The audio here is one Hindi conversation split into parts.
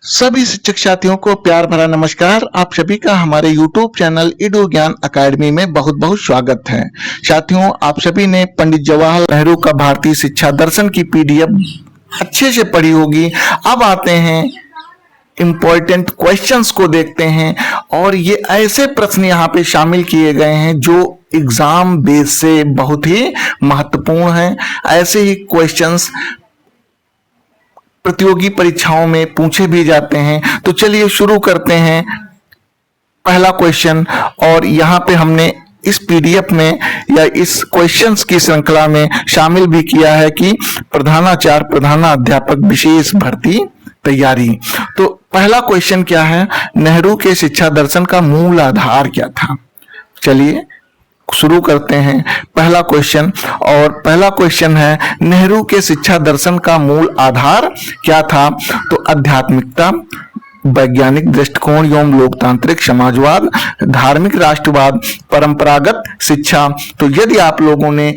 सभी शिक्षक साथियों को प्यार भरा नमस्कार। आप सभी का हमारे YouTube चैनल ईडू ज्ञान अकादमी में बहुत बहुत स्वागत है। साथियों, आप सभी ने पंडित जवाहरलाल नेहरू का भारतीय शिक्षा दर्शन की पीडीएफ अच्छे से पढ़ी होगी। अब आते हैं इम्पोर्टेंट क्वेश्चंस को देखते हैं, और ये ऐसे प्रश्न यहाँ पे शामिल किए गए हैं जो एग्जाम बेस से बहुत ही महत्वपूर्ण हैं। ऐसे ही क्वेश्चंस प्रतियोगी परीक्षाओं में पूछे भी जाते हैं। तो चलिए शुरू करते हैं पहला क्वेश्चन। और यहाँ पे हमने इस पीडीएफ में या इस क्वेश्चंस की श्रृंखला में शामिल भी किया है कि प्रधानाचार्य प्रधानाध्यापक विशेष भर्ती तैयारी। तो पहला क्वेश्चन क्या है, नेहरू के शिक्षा दर्शन का मूल आधार क्या था। चलिए शुरू करते हैं पहला क्वेश्चन। और पहला क्वेश्चन है, नेहरू के शिक्षा दर्शन का मूल आधार क्या था। तो आध्यात्मिकता, वैज्ञानिक दृष्टिकोण एवं लोकतांत्रिक समाजवाद, धार्मिक राष्ट्रवाद, परंपरागत शिक्षा। तो यदि आप लोगों ने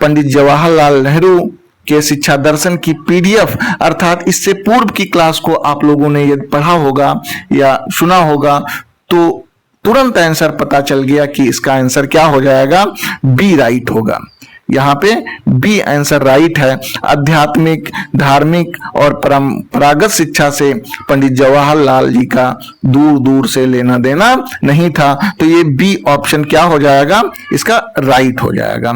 पंडित जवाहरलाल नेहरू के शिक्षा दर्शन की पीडीएफ अर्थात इससे पूर्व की क्लास को आप लोगों ने यदि पढ़ा होगा या सुना होगा तो तुरंत आंसर पता चल गया कि इसका आंसर क्या हो जाएगा, बी राइट होगा। यहाँ पे बी आंसर राइट है। आध्यात्मिक, धार्मिक और परंपरागत शिक्षा से पंडित जवाहरलाल जी का दूर दूर से लेना देना नहीं था। तो ये बी ऑप्शन क्या हो जाएगा, इसका राइट हो जाएगा।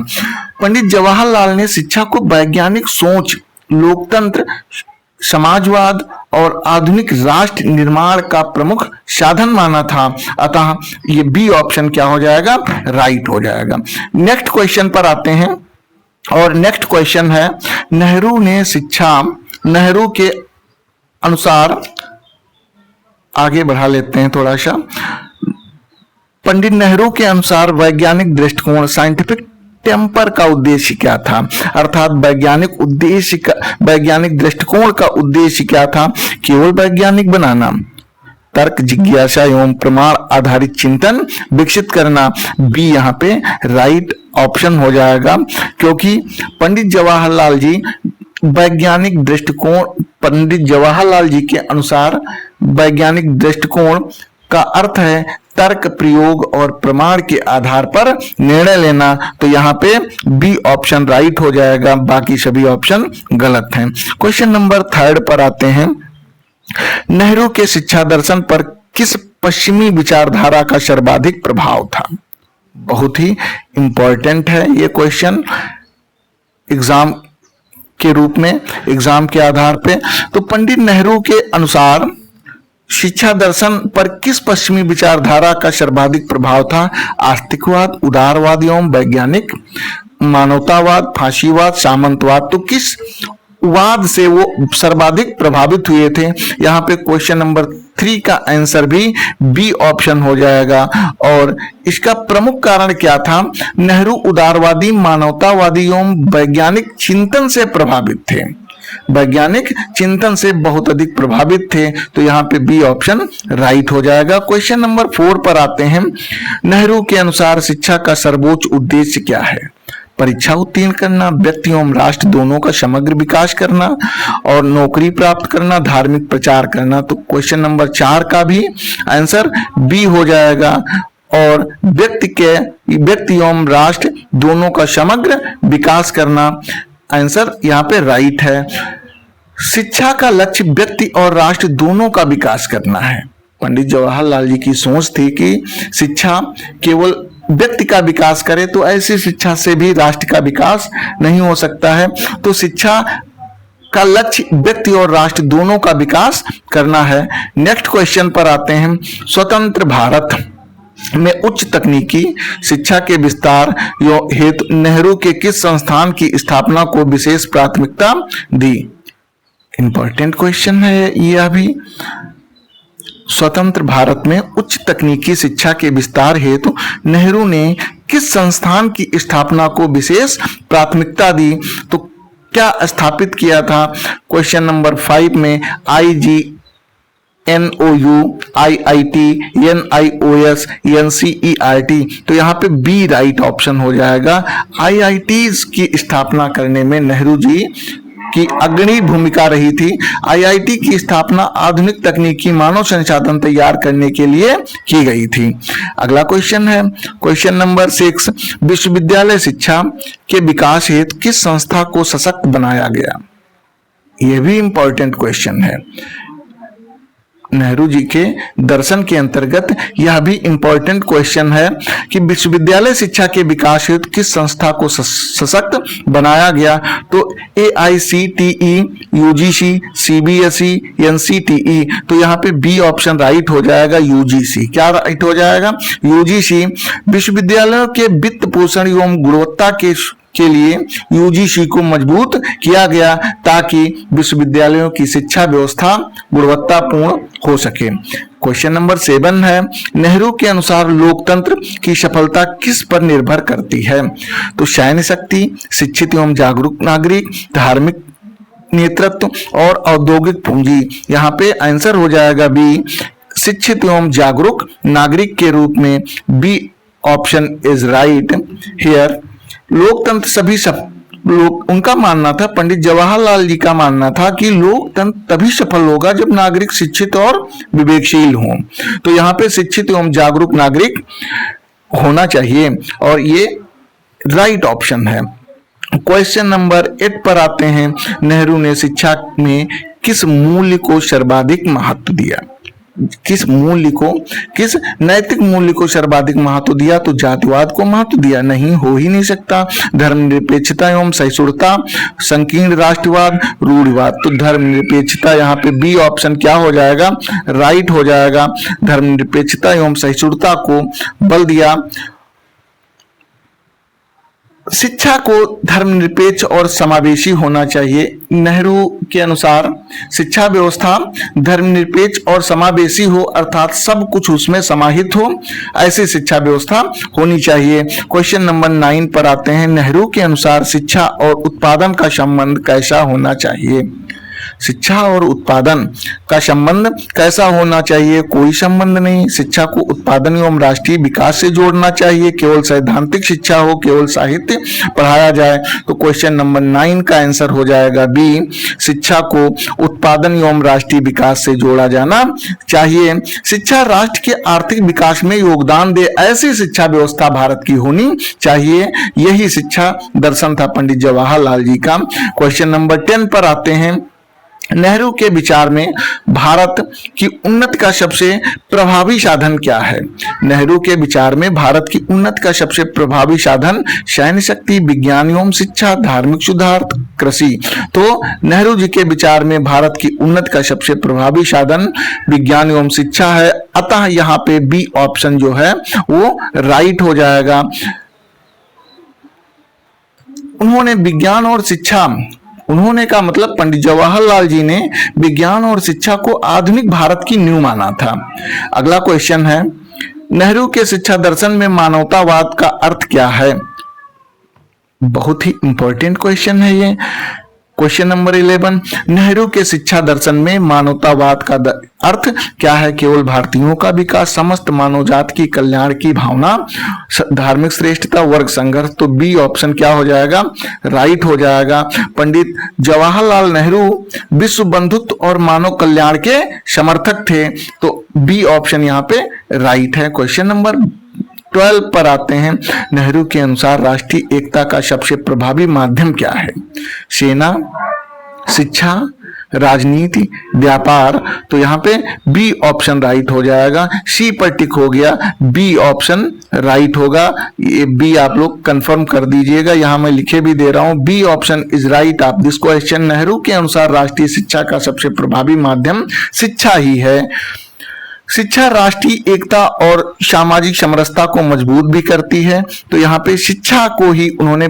पंडित जवाहरलाल ने शिक्षा को वैज्ञानिक सोच, लोकतंत्र, समाजवाद और आधुनिक राष्ट्र निर्माण का प्रमुख साधन माना था। अतः ये बी ऑप्शन क्या हो जाएगा, राइट हो जाएगा। नेक्स्ट क्वेश्चन पर आते हैं, और नेक्स्ट क्वेश्चन है, नेहरू के अनुसार, आगे बढ़ा लेते हैं थोड़ा सा। पंडित नेहरू के अनुसार वैज्ञानिक दृष्टिकोण, साइंटिफिक टेम्पर का उद्देश्य क्या था। अर्थात वैज्ञानिक दृष्टिकोण का उद्देश्य क्या था, केवल वैज्ञानिक बनाना, तर्क, जिज्ञासा एवं प्रमाण आधारित चिंतन विकसित करना। बी यहाँ पे राइट ऑप्शन हो जाएगा, क्योंकि पंडित जवाहरलाल जी के अनुसार वैज्ञानिक दृष्टिकोण का अर्थ है तर्क, प्रयोग और प्रमाण के आधार पर निर्णय लेना। तो यहाँ पे बी ऑप्शन राइट हो जाएगा, बाकी सभी ऑप्शन गलत हैं। क्वेश्चन नंबर 3 पर आते हैं, नेहरू के शिक्षा दर्शन पर किस पश्चिमी विचारधारा का सर्वाधिक प्रभाव था। बहुत ही इंपॉर्टेंट है ये क्वेश्चन एग्जाम के रूप में, एग्जाम के आधार पे। तो पंडित नेहरू के अनुसार शिक्षा दर्शन पर किस पश्चिमी विचारधारा का सर्वाधिक प्रभाव था। आस्तिकवाद, उदारवाद एवं वैज्ञानिक, मानवतावाद, फांसीवाद, सामंतवाद। तो किस वाद से वो सर्वाधिक प्रभावित हुए थे। यहाँ पे क्वेश्चन नंबर 3 का आंसर भी बी ऑप्शन हो जाएगा। और इसका प्रमुख कारण क्या था, नेहरू उदारवादी, मानवतावादी एवं वैज्ञानिक चिंतन से प्रभावित थे, वैज्ञानिक चिंतन से बहुत अधिक प्रभावित थे। तो यहाँ पे बी ऑप्शन राइट हो जाएगा। क्वेश्चन नंबर 4 पर आते हैं, नेहरू के अनुसार शिक्षा का सर्वोच्च उद्देश्य क्या है। परीक्षा उत्तीर्ण करना, व्यक्ति एवं राष्ट्र दोनों का समग्र विकास करना और नौकरी प्राप्त करना, धार्मिक प्रचार करना। तो क्वेश्चन नंबर 4 का भी आंसर बी हो जाएगा। और व्यक्ति एवं राष्ट्र दोनों का समग्र विकास करना, आंसर यहाँ पे राइट है। शिक्षा का लक्ष्य व्यक्ति और राष्ट्र दोनों का विकास करना है। पंडित जवाहरलाल जी की सोच थी कि शिक्षा केवल व्यक्ति का विकास करे, तो ऐसी शिक्षा से भी राष्ट्र का विकास नहीं हो सकता है। तो शिक्षा का लक्ष्य व्यक्ति और राष्ट्र दोनों का विकास करना है। नेक्स्ट क्वेश्चन पर आते हैं, स्वतंत्र भारत में उच्च तकनीकी शिक्षा के विस्तार हेतु नेहरू के किस संस्थान की स्थापना को विशेष प्राथमिकता दी। इंपॉर्टेंट क्वेश्चन है यह भी। स्वतंत्र भारत में उच्च तकनीकी शिक्षा के विस्तार हेतु नेहरू ने किस संस्थान की स्थापना को विशेष प्राथमिकता दी। तो क्या स्थापित किया था। क्वेश्चन नंबर 5 में NOU, IIT, NIOS, NCERT। तो यहाँ पे बी राइट ऑप्शन हो जाएगा। IITs की स्थापना करने में नेहरू जी की अग्रणी भूमिका रही थी। आईआईटी की स्थापना आधुनिक तकनीकी मानव संसाधन तैयार करने के लिए की गई थी। अगला क्वेश्चन है क्वेश्चन नंबर 6, विश्वविद्यालय शिक्षा के विकास हेतु किस संस्था को सशक्त बनाया गया? यह भी इंपॉर्टेंट क्वेश्चन है। नेहरू जी के दर्शन के अंतर्गत यह भी इंपॉर्टेंट क्वेश्चन है कि विश्वविद्यालय शिक्षा के विकास हेतु किस संस्था को सशक्त बनाया गया? तो AICTE, UGC, CBSE, NCTE। तो यहाँ पे बी ऑप्शन राइट हो जाएगा, UGC। क्या राइट हो जाएगा? UGC। विश्वविद्यालयों के वित्त पोषण एवं गुणवत्ता के लिए UGC को मजबूत किया गया ताकि विश्वविद्यालयों की शिक्षा व्यवस्था गुणवत्तापूर्ण हो सके। क्वेश्चन नंबर 7 है, नेहरू के अनुसार लोकतंत्र की सफलता किस पर निर्भर करती है? तो सैन्य शक्ति, शिक्षित एवं जागरूक नागरिक, धार्मिक नेतृत्व और औद्योगिक पूंजी। यहाँ पे आंसर हो जाएगा बी, शिक्षित एवं जागरूक नागरिक के रूप में B option is right here. लोकतंत्र सभी लोग, उनका मानना था, पंडित जवाहरलाल जी का मानना था कि लोकतंत्र तभी सफल होगा जब नागरिक शिक्षित और विवेकशील हों। तो यहाँ पे शिक्षित एवं जागरूक नागरिक होना चाहिए और ये राइट ऑप्शन है। क्वेश्चन नंबर 8 पर आते हैं, नेहरू ने शिक्षा में किस मूल्य को सर्वाधिक महत्व दिया? किस मूल्य को, किस नैतिक मूल्य को सर्वाधिक महत्व दिया? तो जातिवाद को महत्व दिया? नहीं, हो ही नहीं सकता। धर्मनिरपेक्षता एवं सहिष्णुता, संकीर्ण राष्ट्रवाद, रूढ़िवाद। तो धर्मनिरपेक्षता, यहाँ पे बी ऑप्शन क्या हो जाएगा? राइट हो जाएगा। धर्मनिरपेक्षता एवं सहिष्णुता को बल दिया। शिक्षा को धर्मनिरपेक्ष और समावेशी होना चाहिए। नेहरू के अनुसार शिक्षा व्यवस्था धर्मनिरपेक्ष और समावेशी हो, अर्थात सब कुछ उसमें समाहित हो, ऐसी शिक्षा व्यवस्था होनी चाहिए। क्वेश्चन नंबर 9 पर आते हैं, नेहरू के अनुसार शिक्षा और उत्पादन का संबंध कैसा होना चाहिए? शिक्षा और उत्पादन का संबंध कैसा होना चाहिए? कोई संबंध नहीं। शिक्षा को उत्पादन एवं राष्ट्रीय विकास से जोड़ना चाहिए। केवल सैद्धांतिक शिक्षा हो, केवल साहित्य पढ़ाया जाए। तो क्वेश्चन नंबर 9 का आंसर हो जाएगा बी, शिक्षा को उत्पादन एवं राष्ट्रीय विकास से जोड़ा जाना चाहिए। शिक्षा राष्ट्र के आर्थिक विकास में योगदान दे, ऐसी शिक्षा व्यवस्था भारत की होनी चाहिए। यही शिक्षा दर्शन था पंडित जवाहरलाल जी का। क्वेश्चन नंबर 10 पर आते हैं, नेहरू के विचार में भारत की उन्नति का सबसे प्रभावी साधन क्या है? नेहरू के विचार में भारत की उन्नति का सबसे प्रभावी साधन सैन्य शक्ति, विज्ञान एवं शिक्षा, धार्मिक सुधार, कृषि। तो नेहरू जी के विचार में भारत की उन्नति का सबसे प्रभावी साधन विज्ञान एवं शिक्षा है। अतः यहाँ पे बी ऑप्शन जो है वो राइट हो जाएगा। उन्होंने विज्ञान और शिक्षा, उन्होंने का मतलब पंडित जवाहरलाल जी ने विज्ञान और शिक्षा को आधुनिक भारत की नींव माना था। अगला क्वेश्चन है, नेहरू के शिक्षा दर्शन में मानवतावाद का अर्थ क्या है? बहुत ही इंपॉर्टेंट क्वेश्चन है ये। क्वेश्चन नंबर 11, नेहरू के शिक्षा दर्शन में मानवतावाद का अर्थ क्या है? केवल भारतीयों का विकास, समस्त मानव जाति की कल्याण की भावना, धार्मिक श्रेष्ठता, वर्ग संघर्ष। तो बी ऑप्शन क्या हो जाएगा? राइट हो जाएगा। पंडित जवाहरलाल नेहरू विश्व बंधुत्व और मानव कल्याण के समर्थक थे। तो बी ऑप्शन यहाँ पे राइट है। क्वेश्चन नंबर 12 पर आते हैं, नेहरू के अनुसार राष्ट्रीय एकता का सबसे प्रभावी माध्यम क्या है? सेना, शिक्षा, राजनीति, व्यापार। तो यहाँ पे बी ऑप्शन राइट हो जाएगा। सी पर टिक हो गया, बी ऑप्शन राइट होगा। ये बी आप लोग कंफर्म कर दीजिएगा, यहाँ मैं लिखे भी दे रहा हूं, B option is right of this question. Nehru के अनुसार राष्ट्रीय शिक्षा का सबसे प्रभावी माध्यम शिक्षा ही है। शिक्षा राष्ट्रीय एकता और सामाजिक समरसता को मजबूत भी करती है। तो यहाँ पे शिक्षा को ही उन्होंने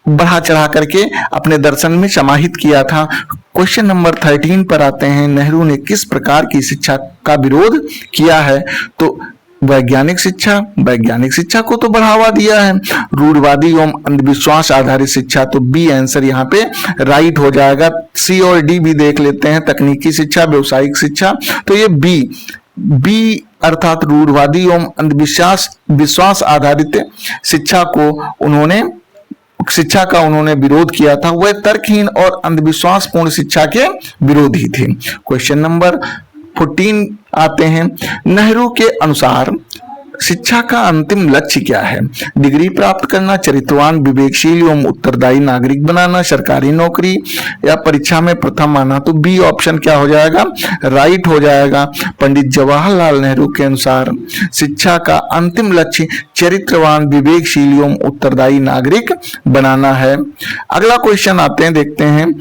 बढ़ा चढ़ा करके अपने दर्शन में समाहित किया था। क्वेश्चन नंबर 13 पर आते हैं, नेहरू ने किस प्रकार की शिक्षा का विरोध किया है? तो वैज्ञानिक शिक्षा को तो बढ़ावा दिया है। रूढ़िवादी एवं अंधविश्वास आधारित शिक्षा, तो बी आंसर यहाँ पे राइट हो जाएगा। सी और डी भी देख लेते हैं, तकनीकी शिक्षा, व्यवसायिक शिक्षा। तो ये बी अर्थात रूढ़िवादी एवं अंधविश्वास आधारित शिक्षा को उन्होंने शिक्षा का उन्होंने विरोध किया था, वह तर्कहीन और अंधविश्वासपूर्ण शिक्षा के विरोधी थे। क्वेश्चन नंबर 14 आते हैं। नेहरू के अनुसार शिक्षा का अंतिम लक्ष्य क्या है? डिग्री प्राप्त करना, चरित्रवान, विवेकशील एवं उत्तरदायी नागरिक बनाना, सरकारी नौकरी या परीक्षा में प्रथम आना। तो बी ऑप्शन क्या हो जाएगा? राइट हो जाएगा। पंडित जवाहरलाल नेहरू के अनुसार शिक्षा का अंतिम लक्ष्य चरित्रवान, विवेकशील एवं उत्तरदायी नागरिक बनाना है। अगला क्वेश्चन आते हैं, देखते हैं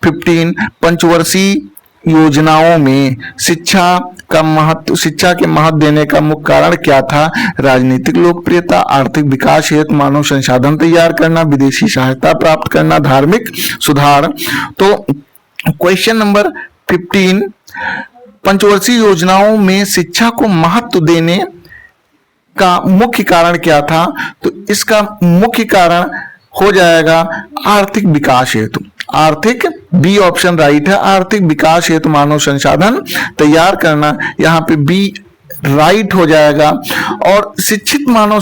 15। पंचवर्षीय योजनाओं में शिक्षा के महत्व देने का मुख्य कारण क्या था? राजनीतिक लोकप्रियता, आर्थिक विकास हेतु मानव संसाधन तैयार करना, विदेशी सहायता प्राप्त करना, धार्मिक सुधार। तो क्वेश्चन नंबर 15, पंचवर्षीय योजनाओं में शिक्षा को महत्व देने का मुख्य कारण क्या था? तो इसका मुख्य कारण हो जाएगा आर्थिक विकास हेतु। आर्थिक, बी ऑप्शन राइट है। आर्थिक विकास हेतु मानव संसाधन तैयार करना, यहाँ पे बी राइट हो जाएगा। और शिक्षित मानव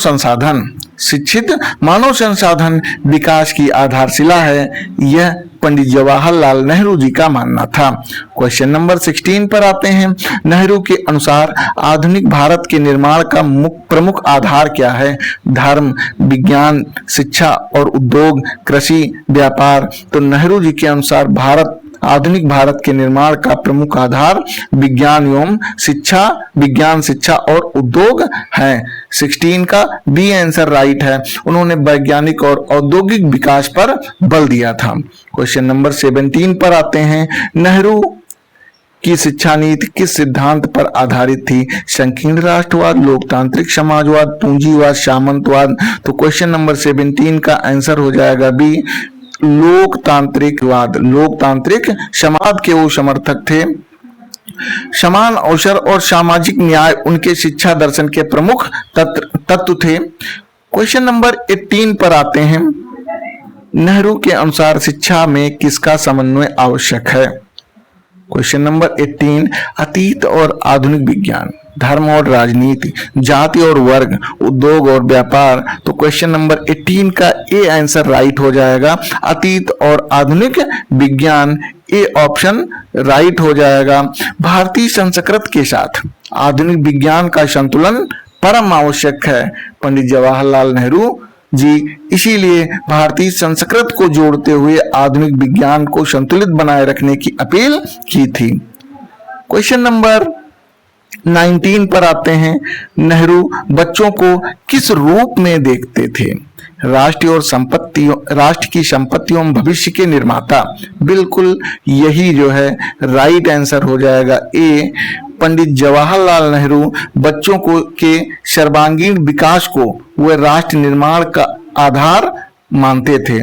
संसाधन विकास की आधारशिला है, यह पंडित जवाहरलाल नेहरू जी का मानना था। क्वेश्चन नंबर 16 पर आते हैं। नेहरू के अनुसार आधुनिक भारत के निर्माण का प्रमुख आधार क्या है? धर्म, विज्ञान, शिक्षा और उद्योग, कृषि, व्यापार। तो नेहरू जी के अनुसार आधुनिक भारत के निर्माण का प्रमुख आधार विज्ञान एवं शिक्षा, विज्ञान, शिक्षा और उद्योग है। 16 का बी आंसर राइट है। उन्होंने वैज्ञानिक और औद्योगिक विकास पर बल दिया था। क्वेश्चन नंबर 17 पर आते हैं। नेहरू की शिक्षा नीति किस सिद्धांत पर आधारित थी? संकीर्ण राष्ट्रवाद, लोकतांत्रिक समाजवाद, पूंजीवाद, सामंतवाद। तो क्वेश्चन नंबर 17 का आंसर हो जाएगा बी, लोकतांत्रिकवाद। लोकतांत्रिक समाज के वो समर्थक थे। समान अवसर और सामाजिक न्याय उनके शिक्षा दर्शन के प्रमुख तत्व थे। क्वेश्चन नंबर 18 पर आते हैं। नेहरू के अनुसार शिक्षा में किसका समन्वय आवश्यक है? क्वेश्चन नंबर 18, अतीत और आधुनिक विज्ञान, धर्म और राजनीति, जाति और वर्ग, उद्योग और व्यापार। तो क्वेश्चन नंबर 18 का ए आंसर राइट हो जाएगा। अतीत और आधुनिक विज्ञान, ए ऑप्शन राइट हो जाएगा। भारतीय संस्कृत के साथ आधुनिक विज्ञान का संतुलन परम आवश्यक है, पंडित जवाहरलाल नेहरू जी इसीलिए भारतीय संस्कृत को जोड़ते हुए आधुनिक विज्ञान को संतुलित बनाए रखने की अपील की थी। क्वेश्चन नंबर 19 पर आते हैं। नेहरू बच्चों को किस रूप में देखते थे? राष्ट्र की संपत्ति एवं भविष्य के निर्माता। बिल्कुल यही जो है राइट आंसर हो जाएगा ए। पंडित जवाहरलाल नेहरू बच्चों को के सर्वांगीण विकास को वह राष्ट्र निर्माण का आधार मानते थे।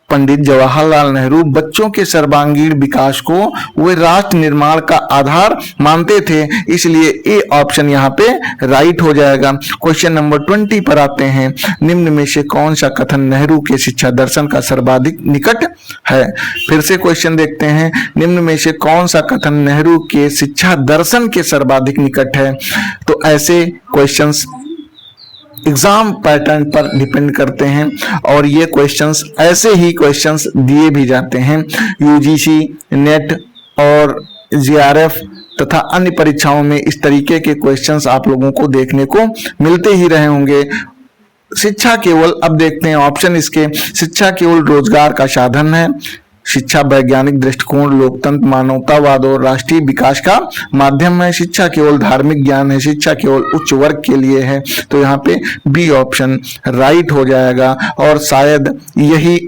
पंडित जवाहरलाल नेहरू बच्चों के सर्वांगीण विकास को वे राष्ट्र निर्माण का आधार मानते थे, इसलिए ए ऑप्शन यहाँ पे राइट हो जाएगा। क्वेश्चन नंबर 20 पर आते हैं। निम्न में से कौन सा कथन नेहरू के शिक्षा दर्शन का सर्वाधिक निकट है? फिर से क्वेश्चन देखते हैं। निम्न में से कौन सा कथन नेहरू के शिक्षा दर्शन के सर्वाधिक निकट है? तो ऐसे क्वेश्चंस एग्जाम पैटर्न पर डिपेंड करते हैं और ये क्वेश्चंस ऐसे ही क्वेश्चंस दिए भी जाते हैं। यूजीसी, नेट और जीआरएफ तथा अन्य परीक्षाओं में इस तरीके के क्वेश्चंस आप लोगों को देखने को मिलते ही रहे होंगे। शिक्षा केवल, अब देखते हैं ऑप्शन इसके। शिक्षा केवल रोजगार का साधन है, शिक्षा वैज्ञानिक दृष्टिकोण, लोकतंत्र, मानवतावाद और राष्ट्रीय विकास का माध्यम है, शिक्षा केवल धार्मिक ज्ञान है, शिक्षा केवल उच्च वर्ग के लिए है। तो यहाँ पे बी ऑप्शन राइट हो जाएगा और शायद यही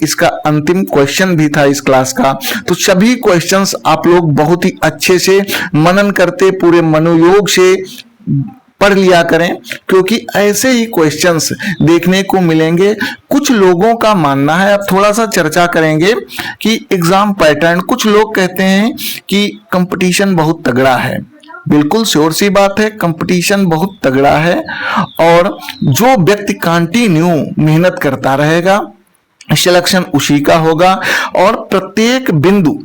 इसका अंतिम क्वेश्चन भी था इस क्लास का। तो सभी क्वेश्चंस आप लोग बहुत ही अच्छे से मनन करते, पूरे मनोयोग से पढ़ लिया करें, क्योंकि ऐसे ही क्वेश्चंस देखने को मिलेंगे। कुछ लोगों का मानना है, अब थोड़ा सा चर्चा करेंगे कि एग्जाम पैटर्न, कुछ लोग कहते हैं कि कंपटीशन बहुत तगड़ा है। बिल्कुल श्योर सी बात है, कंपटीशन बहुत तगड़ा है और जो व्यक्ति कंटिन्यू मेहनत करता रहेगा सिलेक्शन उसी का होगा और प्रत्येक बिंदु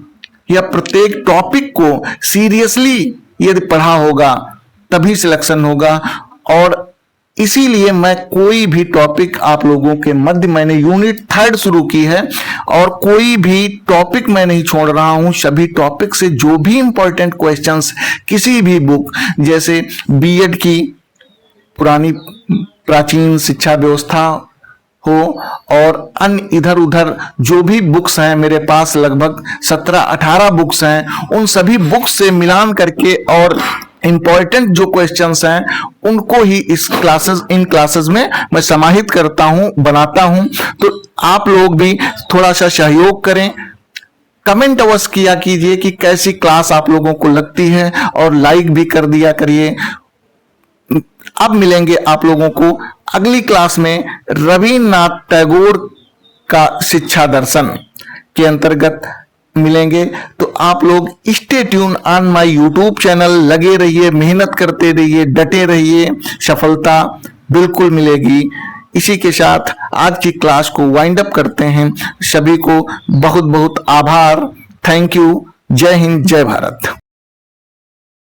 या प्रत्येक टॉपिक को सीरियसली यदि पढ़ा होगा तभी सिलेक्शन होगा और इसीलिए मैं कोई भी टॉपिक आप लोगों के मध्य, मैंने यूनिट 3 शुरू की है और कोई भी टॉपिक मैं नहीं छोड़ रहा हूं। सभी टॉपिक से जो भी इंपॉर्टेंट क्वेश्चंस किसी भी बुक, जैसे बीएड की पुरानी प्राचीन शिक्षा व्यवस्था हो और अन्य इधर उधर जो भी बुक्स हैं, मेरे पास लगभग 17-18 बुक्स हैं, उन सभी बुक्स से मिलान करके और इंपॉर्टेंट जो क्वेश्चंस हैं उनको ही इन क्लासेस में मैं समाहित करता हूं, बनाता हूं। तो आप लोग भी थोड़ा सा सहयोग करें, कमेंट अवश्य किया कीजिए कि कैसी क्लास आप लोगों को लगती है और लाइक भी कर दिया करिए। अब मिलेंगे आप लोगों को अगली क्लास में रविन्द्रनाथ टैगोर का शिक्षा दर्शन के अंतर्गत मिलेंगे। तो आप लोग stay tune on my YouTube channel, लगे रहिए, मेहनत करते रहिए, डटे रहिए, सफलता बिल्कुल मिलेगी। इसी के साथ आज की क्लास को वाइंड अप करते हैं। सभी को बहुत बहुत आभार। Thank you. जय हिंद, जय भारत।